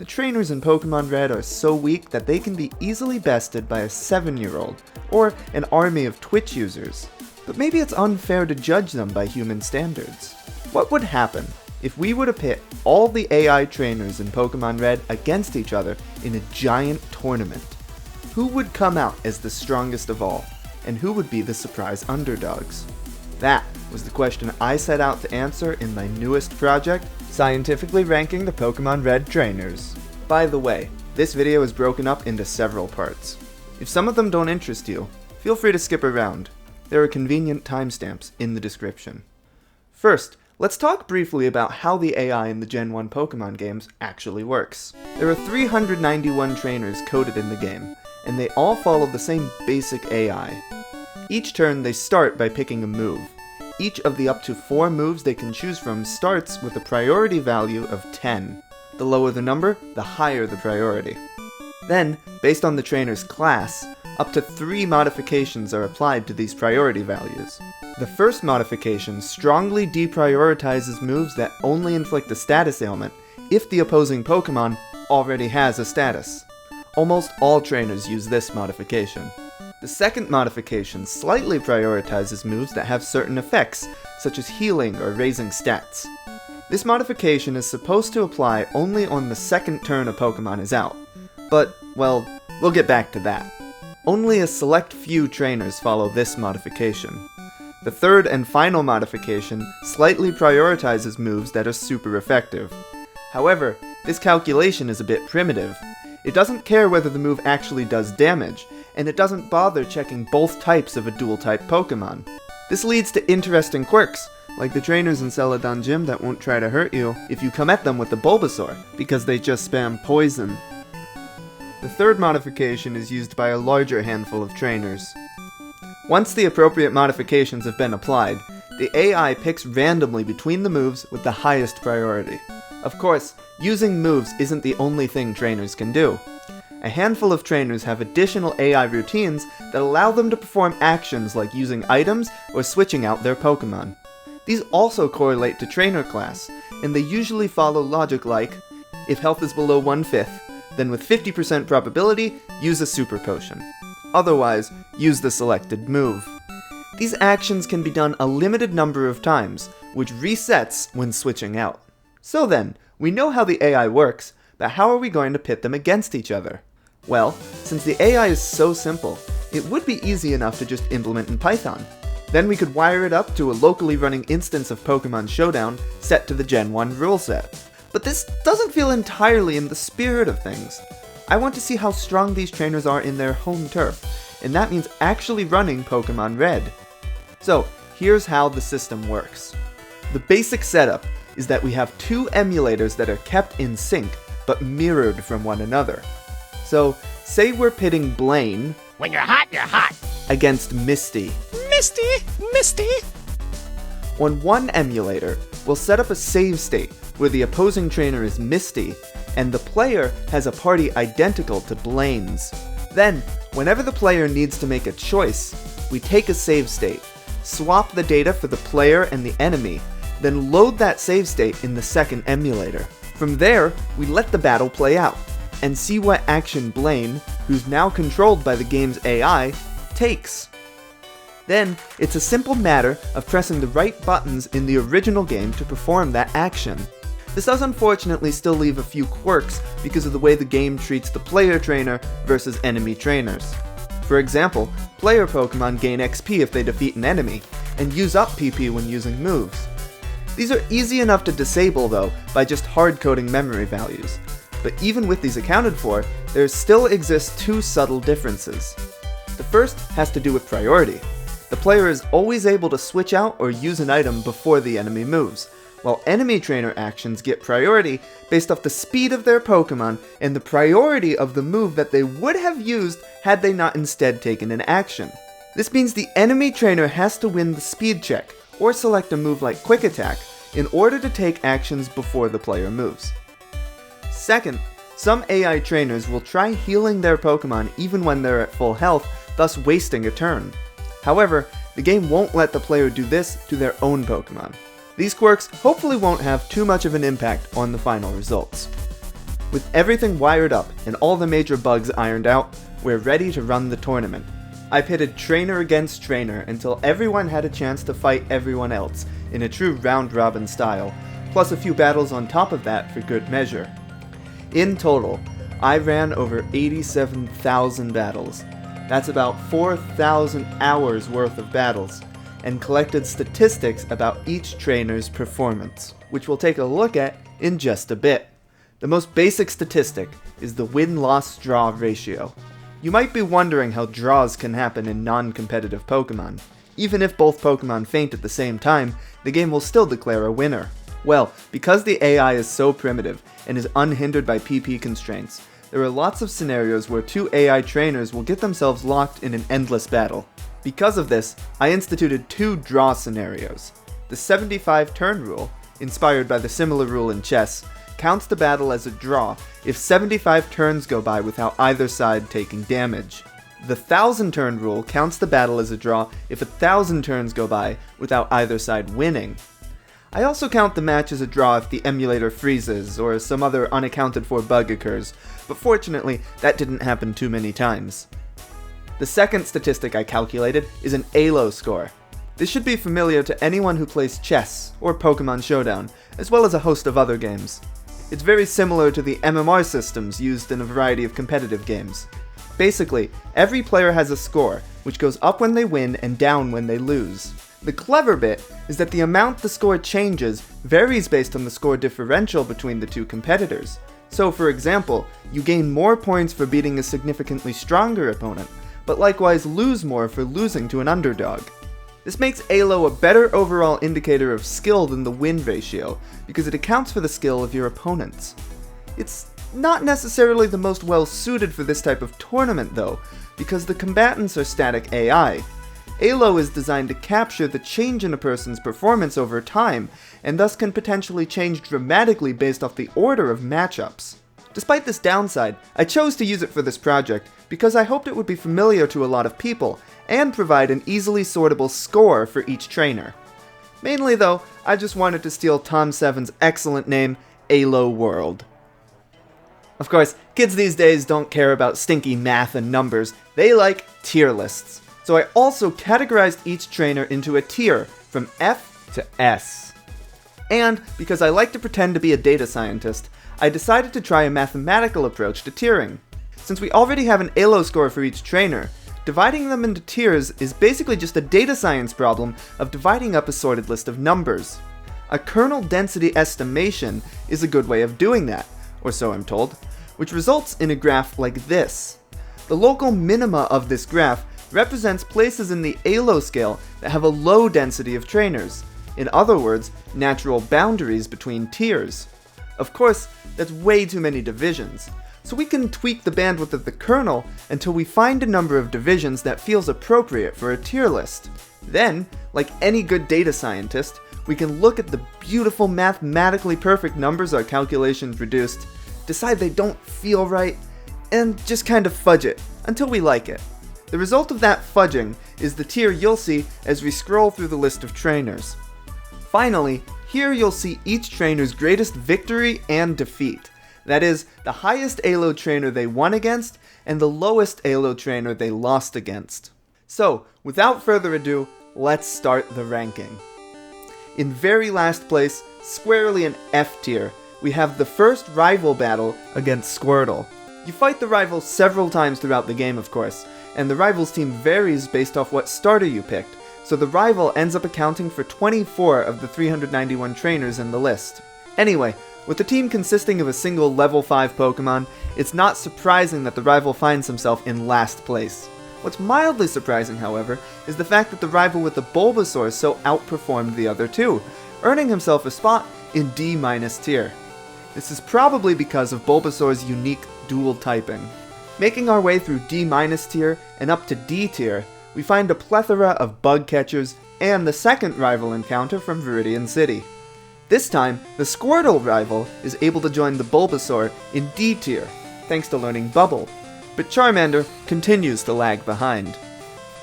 The trainers in Pokémon Red are so weak that they can be easily bested by a 7-year-old, or an army of Twitch users. But maybe it's unfair to judge them by human standards. What would happen if we were to pit all the AI trainers in Pokémon Red against each other in a giant tournament? Who would come out as the strongest of all, and who would be the surprise underdogs? That was the question I set out to answer in my newest project, scientifically ranking the Pokémon Red trainers. By the way, this video is broken up into several parts. If some of them don't interest you, feel free to skip around. There are convenient timestamps in the description. First, let's talk briefly about how the AI in the Gen 1 Pokémon games actually works. There are 391 trainers coded in the game, and they all follow the same basic AI. Each turn they start by picking a move. Each of the up to 4 moves they can choose from starts with a priority value of 10. The lower the number, the higher the priority. Then, based on the trainer's class, up to 3 modifications are applied to these priority values. The first modification strongly deprioritizes moves that only inflict a status ailment if the opposing Pokémon already has a status. Almost all trainers use this modification. The second modification slightly prioritizes moves that have certain effects, such as healing or raising stats. This modification is supposed to apply only on the second turn a Pokémon is out, but, well, we'll get back to that. Only a select few trainers follow this modification. The third and final modification slightly prioritizes moves that are super effective. However, this calculation is a bit primitive. It doesn't care whether the move actually does damage, and it doesn't bother checking both types of a dual-type Pokémon. This leads to interesting quirks, like the trainers in Celadon Gym that won't try to hurt you if you come at them with the Bulbasaur, because they just spam poison. The third modification is used by a larger handful of trainers. Once the appropriate modifications have been applied, the AI picks randomly between the moves with the highest priority. Of course, using moves isn't the only thing trainers can do. A handful of trainers have additional AI routines that allow them to perform actions like using items or switching out their Pokémon. These also correlate to trainer class, and they usually follow logic like, if health is below 1/5, then with 50% probability, use a super potion. Otherwise, use the selected move. These actions can be done a limited number of times, which resets when switching out. So then, we know how the AI works, but how are we going to pit them against each other? Well, since the AI is so simple, it would be easy enough to just implement in Python. Then we could wire it up to a locally running instance of Pokémon Showdown set to the Gen 1 rule set. But this doesn't feel entirely in the spirit of things. I want to see how strong these trainers are in their home turf, and that means actually running Pokémon Red. So, here's how the system works. The basic setup is that we have 2 emulators that are kept in sync, but mirrored from one another. So, say we're pitting Blaine, when you're hot, against Misty. Misty! On one emulator, we'll set up a save state where the opposing trainer is Misty, and the player has a party identical to Blaine's. Then, whenever the player needs to make a choice, we take a save state, swap the data for the player and the enemy, then load that save state in the second emulator. From there, we let the battle play out, and see what action Blaine, who's now controlled by the game's AI, takes. Then, it's a simple matter of pressing the right buttons in the original game to perform that action. This does unfortunately still leave a few quirks because of the way the game treats the player trainer versus enemy trainers. For example, player Pokémon gain XP if they defeat an enemy, and use up PP when using moves. These are easy enough to disable though by just hard-coding memory values. But even with these accounted for, there still exist 2 subtle differences. The first has to do with priority. The player is always able to switch out or use an item before the enemy moves, while enemy trainer actions get priority based off the speed of their Pokémon and the priority of the move that they would have used had they not instead taken an action. This means the enemy trainer has to win the speed check, or select a move like Quick Attack, in order to take actions before the player moves. Second, some AI trainers will try healing their Pokémon even when they're at full health, thus wasting a turn. However, the game won't let the player do this to their own Pokémon. These quirks hopefully won't have too much of an impact on the final results. With everything wired up and all the major bugs ironed out, we're ready to run the tournament. I pitted trainer against trainer until everyone had a chance to fight everyone else in a true round-robin style, plus a few battles on top of that for good measure. In total, I ran over 87,000 battles. That's about 4,000 hours worth of battles, and collected statistics about each trainer's performance, which we'll take a look at in just a bit. The most basic statistic is the win-loss-draw ratio. You might be wondering how draws can happen in non-competitive Pokemon. Even if both Pokemon faint at the same time, the game will still declare a winner. Well, because the AI is so primitive and is unhindered by PP constraints, there are lots of scenarios where two AI trainers will get themselves locked in an endless battle. Because of this, I instituted two draw scenarios. The 75 turn rule, inspired by the similar rule in chess, counts the battle as a draw if 75 turns go by without either side taking damage. The 1,000 turn rule counts the battle as a draw if 1,000 turns go by without either side winning. I also count the match as a draw if the emulator freezes or some other unaccounted for bug occurs, but fortunately that didn't happen too many times. The second statistic I calculated is an ELO score. This should be familiar to anyone who plays chess or Pokemon Showdown, as well as a host of other games. It's very similar to the MMR systems used in a variety of competitive games. Basically, every player has a score, which goes up when they win and down when they lose. The clever bit is that the amount the score changes varies based on the score differential between the two competitors. So for example, you gain more points for beating a significantly stronger opponent, but likewise lose more for losing to an underdog. This makes ELO a better overall indicator of skill than the win ratio, because it accounts for the skill of your opponents. It's not necessarily the most well suited for this type of tournament though, because the combatants are static AI. ELO is designed to capture the change in a person's performance over time, and thus can potentially change dramatically based off the order of matchups. Despite this downside, I chose to use it for this project because I hoped it would be familiar to a lot of people, and provide an easily sortable score for each trainer. Mainly though, I just wanted to steal Tom7's excellent name, ELO World. Of course, kids these days don't care about stinky math and numbers, they like tier lists. So I also categorized each trainer into a tier, from F to S. And, because I like to pretend to be a data scientist, I decided to try a mathematical approach to tiering. Since we already have an ELO score for each trainer, dividing them into tiers is basically just a data science problem of dividing up a sorted list of numbers. A kernel density estimation is a good way of doing that, or so I'm told, which results in a graph like this. The local minima of this graph represents places in the ELO scale that have a low density of trainers. In other words, natural boundaries between tiers. Of course, that's way too many divisions, so we can tweak the bandwidth of the kernel until we find a number of divisions that feels appropriate for a tier list. Then, like any good data scientist, we can look at the beautiful mathematically perfect numbers our calculations produced, decide they don't feel right, and just kind of fudge it until we like it. The result of that fudging is the tier you'll see as we scroll through the list of trainers. Finally, here you'll see each trainer's greatest victory and defeat. That is, the highest ELO trainer they won against, and the lowest ELO trainer they lost against. So, without further ado, let's start the ranking. In very last place, squarely in F tier, we have the first rival battle against Squirtle. You fight the rival several times throughout the game, of course, and the rival's team varies based off what starter you picked, so the rival ends up accounting for 24 of the 391 trainers in the list. Anyway, with the team consisting of a single level 5 Pokemon, it's not surprising that the rival finds himself in last place. What's mildly surprising, however, is the fact that the rival with the Bulbasaur so outperformed the other two, earning himself a spot in D- tier. This is probably because of Bulbasaur's unique dual typing. Making our way through D- tier and up to D tier, we find a plethora of bug catchers and the second rival encounter from Viridian City. This time, the Squirtle rival is able to join the Bulbasaur in D tier, thanks to learning Bubble, but Charmander continues to lag behind.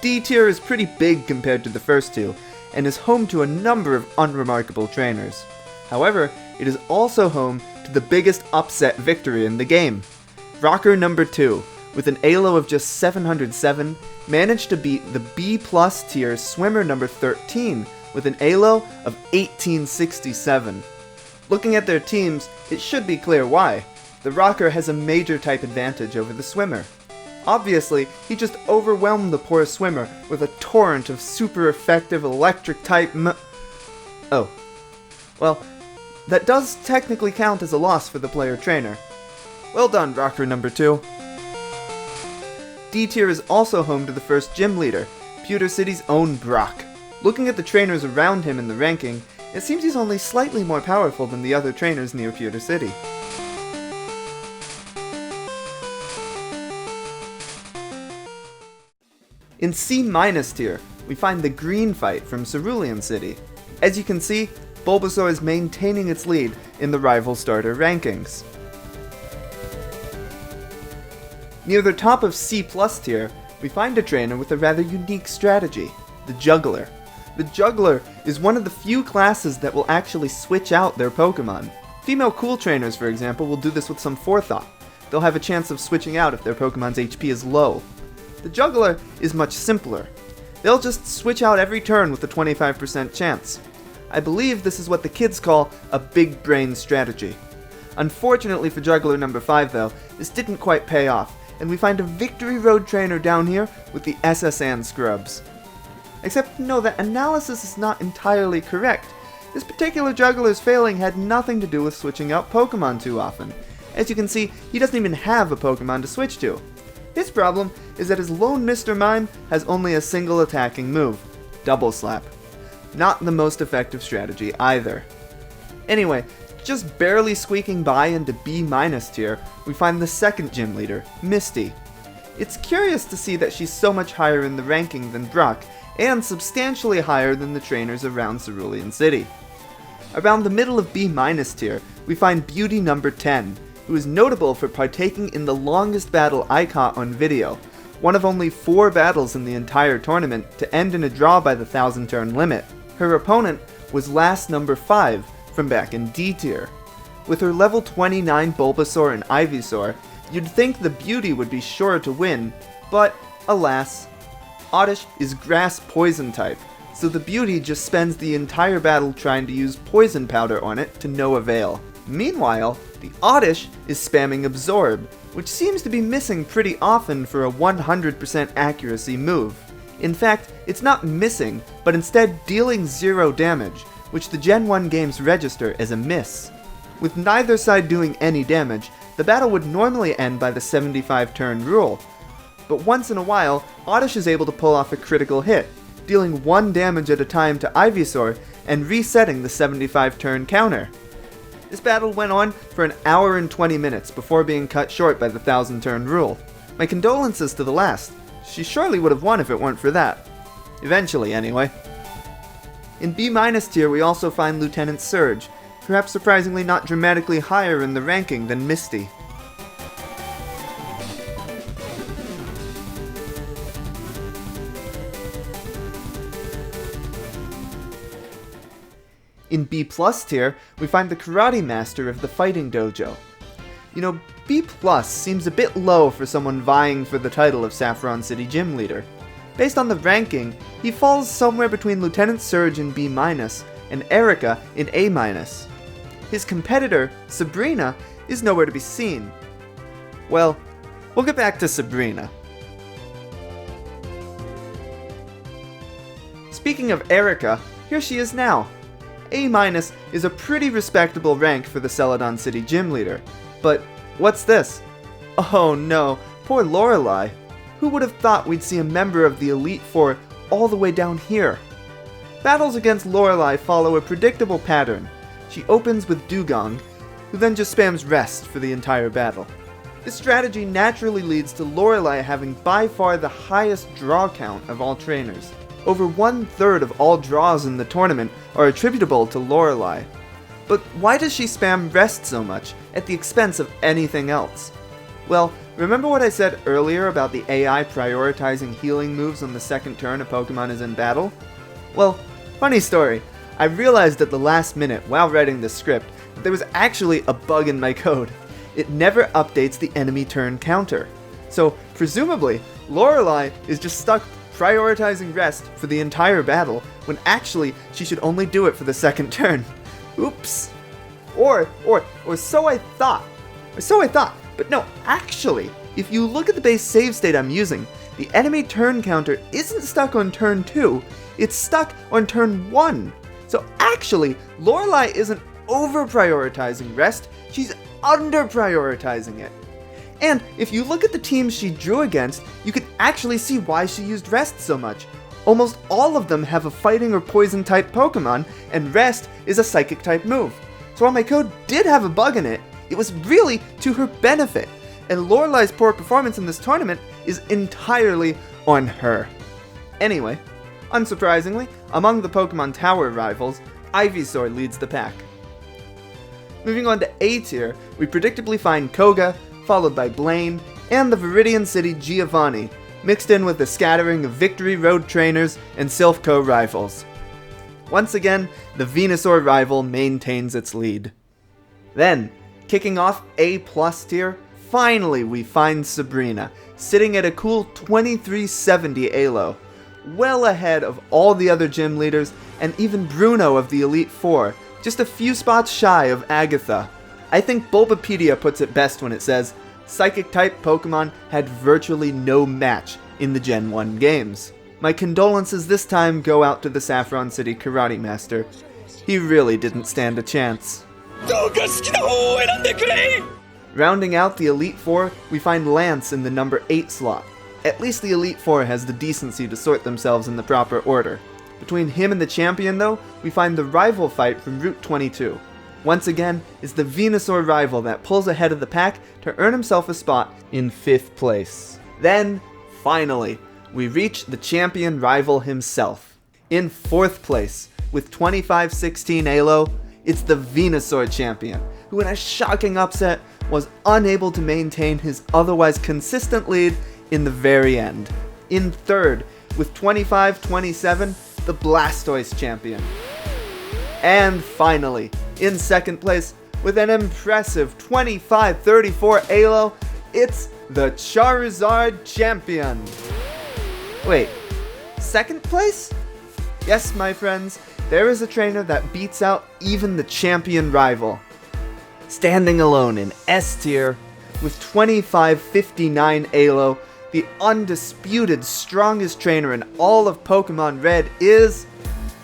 D tier is pretty big compared to the first two, and is home to a number of unremarkable trainers. However, it is also home to to the biggest upset victory in the game. Rocker number 2, with an ELO of just 707, managed to beat the B+ tier swimmer number 13 with an ELO of 1867. Looking at their teams, it should be clear why. The rocker has a major type advantage over the swimmer. Obviously, he just overwhelmed the poor swimmer with a torrent of super effective electric type Oh. Well, that does technically count as a loss for the player trainer. Well done, rocker number 2. D tier is also home to the first gym leader, Pewter City's own Brock. Looking at the trainers around him in the ranking, it seems he's only slightly more powerful than the other trainers near Pewter City. In C- tier, we find the green fight from Cerulean City. As you can see, Bulbasaur is maintaining its lead in the rival starter rankings. Near the top of C+ tier, we find a trainer with a rather unique strategy, the Juggler. The Juggler is one of the few classes that will actually switch out their Pokemon. Female cool trainers, for example, will do this with some forethought. They'll have a chance of switching out if their Pokemon's HP is low. The Juggler is much simpler. They'll just switch out every turn with a 25% chance. I believe this is what the kids call a big brain strategy. Unfortunately for Juggler number 5 though, this didn't quite pay off, and we find a Victory Road trainer down here with the SSN scrubs. Except, no, that analysis is not entirely correct. This particular Juggler's failing had nothing to do with switching out Pokemon too often. As you can see, he doesn't even have a Pokemon to switch to. His problem is that his lone Mr. Mime has only a single attacking move, Double Slap. Not the most effective strategy either. Anyway, just barely squeaking by into B- tier, we find the second gym leader, Misty. It's curious to see that she's so much higher in the ranking than Brock, and substantially higher than the trainers around Cerulean City. Around the middle of B- tier, we find Beauty number 10, who is notable for partaking in the longest battle I caught on video, one of only 4 battles in the entire tournament to end in a draw by the 1,000-turn limit. Her opponent was last number 5 from back in D tier. With her level 29 Bulbasaur and Ivysaur, you'd think the Beauty would be sure to win, but alas, Oddish is Grass Poison type, so the Beauty just spends the entire battle trying to use Poison Powder on it to no avail. Meanwhile, the Oddish is spamming Absorb, which seems to be missing pretty often for a 100% accuracy move. In fact, it's not missing, but instead dealing 0 damage, which the Gen 1 games register as a miss. With neither side doing any damage, the battle would normally end by the 75-turn rule. But once in a while, Oddish is able to pull off a critical hit, dealing 1 damage at a time to Ivysaur and resetting the 75-turn counter. This battle went on for an hour and 20 minutes before being cut short by the 1,000-turn rule. My condolences to the last. She surely would have won if it weren't for that. Eventually, anyway. In B- tier we also find Lieutenant Surge, perhaps surprisingly not dramatically higher in the ranking than Misty. In B+ tier, we find the Karate Master of the Fighting Dojo. You know, B+ seems a bit low for someone vying for the title of Saffron City Gym Leader. Based on the ranking, he falls somewhere between Lieutenant Surge in B- and Erica in A-. His competitor, Sabrina, is nowhere to be seen. Well, we'll get back to Sabrina. Speaking of Erica, here she is now. A- is a pretty respectable rank for the Celadon City Gym Leader. But what's this? Oh no, poor Lorelei. Who would have thought we'd see a member of the Elite Four all the way down here? Battles against Lorelei follow a predictable pattern. She opens with Dugong, who then just spams Rest for the entire battle. This strategy naturally leads to Lorelei having by far the highest draw count of all trainers. Over 1/3 of all draws in the tournament are attributable to Lorelei. But why does she spam Rest so much, at the expense of anything else? Well, remember what I said earlier about the AI prioritizing healing moves on the second turn a Pokemon is in battle? Well, funny story, I realized at the last minute while writing this script but there was actually a bug in my code. It never updates the enemy turn counter. So, presumably, Lorelei is just stuck prioritizing rest for the entire battle, when actually she should only do it for the second turn. Oops. Or so I thought. But no, actually, if you look at the base save state I'm using, the enemy turn counter isn't stuck on turn 2, it's stuck on turn 1. So actually, Lorelei isn't over-prioritizing rest, she's under-prioritizing it. And if you look at the teams she drew against, you can actually see why she used rest so much. Almost all of them have a fighting or poison type Pokemon, and rest is a psychic type move. So while my code did have a bug in it, it was really to her benefit, and Lorelei's poor performance in this tournament is entirely on her. Anyway, unsurprisingly, among the Pokemon Tower rivals, Ivysaur leads the pack. Moving on to A tier, we predictably find Koga, followed by Blaine, and the Viridian City Giovanni, mixed in with a scattering of Victory Road trainers and Silph rivals. Once again, the Venusaur rival maintains its lead. Then, kicking off A+ tier, finally we find Sabrina, sitting at a cool 2370 Elo, well ahead of all the other gym leaders and even Bruno of the Elite Four, just a few spots shy of Agatha. I think Bulbapedia puts it best when it says, Psychic-type Pokemon had virtually no match in the Gen 1 games. My condolences this time go out to the Saffron City Karate Master. He really didn't stand a chance. Rounding out the Elite Four, we find Lance in the number 8 slot. At least the Elite Four has the decency to sort themselves in the proper order. Between him and the champion, though, we find the rival fight from Route 22. Once again, it's the Venusaur rival that pulls ahead of the pack to earn himself a spot in 5th place. Then, finally, we reach the champion rival himself. In 4th place, with 2516 Elo, it's the Venusaur champion, who in a shocking upset was unable to maintain his otherwise consistent lead in the very end. In 3rd, with 2527, the Blastoise champion. And finally, in 2nd place, with an impressive 2534 Elo, it's the Charizard champion. Wait, 2nd place? Yes, my friends, there is a trainer that beats out even the champion rival. Standing alone in S tier, with 2559 Elo, the undisputed strongest trainer in all of Pokémon Red is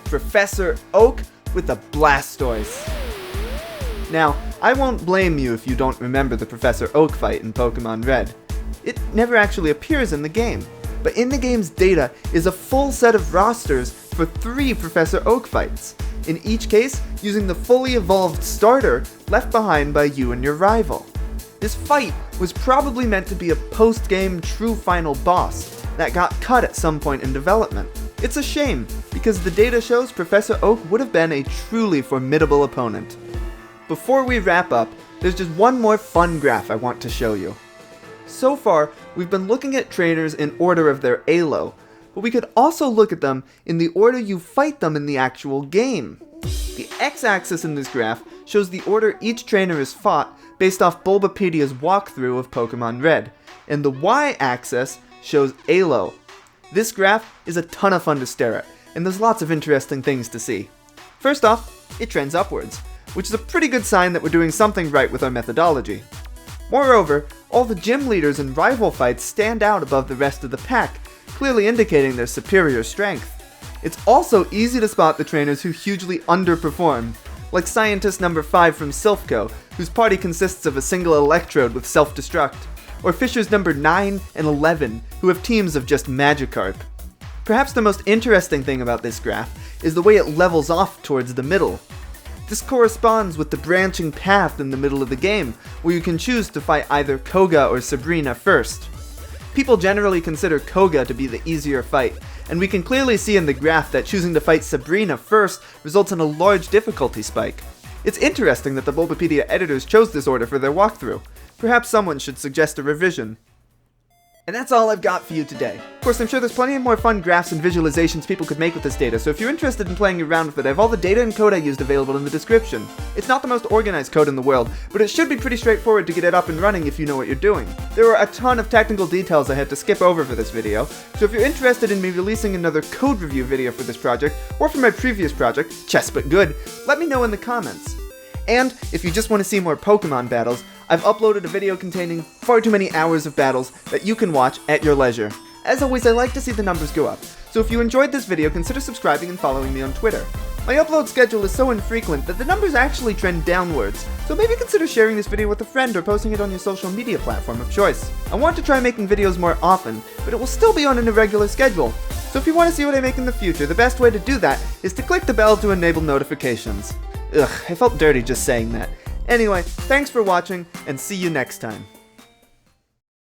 Professor Oak with a Blastoise. Now, I won't blame you if you don't remember the Professor Oak fight in Pokémon Red. It never actually appears in the game, but in the game's data is a full set of rosters for 3 Professor Oak fights, in each case using the fully evolved starter left behind by you and your rival. This fight was probably meant to be a post-game true final boss that got cut at some point in development. It's a shame, because the data shows Professor Oak would have been a truly formidable opponent. Before we wrap up, there's just one more fun graph I want to show you. So far, we've been looking at trainers in order of their Elo, but we could also look at them in the order you fight them in the actual game. The x-axis in this graph shows the order each trainer is fought based off Bulbapedia's walkthrough of Pokémon Red, and the y-axis shows Elo. This graph is a ton of fun to stare at, and there's lots of interesting things to see. First off, it trends upwards, which is a pretty good sign that we're doing something right with our methodology. Moreover, all the gym leaders in rival fights stand out above the rest of the pack, clearly indicating their superior strength. It's also easy to spot the trainers who hugely underperform, like Scientist number 5 from Silph, whose party consists of a single Electrode with self-destruct, or Fishers number 9 and 11, who have teams of just Magikarp. Perhaps the most interesting thing about this graph is the way it levels off towards the middle. This corresponds with the branching path in the middle of the game, where you can choose to fight either Koga or Sabrina first. People generally consider Koga to be the easier fight, and we can clearly see in the graph that choosing to fight Sabrina first results in a large difficulty spike. It's interesting that the Bulbapedia editors chose this order for their walkthrough. Perhaps someone should suggest a revision. And that's all I've got for you today. Of course, I'm sure there's plenty of more fun graphs and visualizations people could make with this data, so if you're interested in playing around with it, I have all the data and code I used available in the description. It's not the most organized code in the world, but it should be pretty straightforward to get it up and running if you know what you're doing. There were a ton of technical details I had to skip over for this video, so if you're interested in me releasing another code review video for this project, or for my previous project, Chess But Good, let me know in the comments. And if you just want to see more Pokemon battles, I've uploaded a video containing far too many hours of battles that you can watch at your leisure. As always, I like to see the numbers go up, so if you enjoyed this video, consider subscribing and following me on Twitter. My upload schedule is so infrequent that the numbers actually trend downwards, so maybe consider sharing this video with a friend or posting it on your social media platform of choice. I want to try making videos more often, but it will still be on an irregular schedule. So if you want to see what I make in the future, the best way to do that is to click the bell to enable notifications. Ugh, I felt dirty just saying that. Anyway, thanks for watching, and see you next time.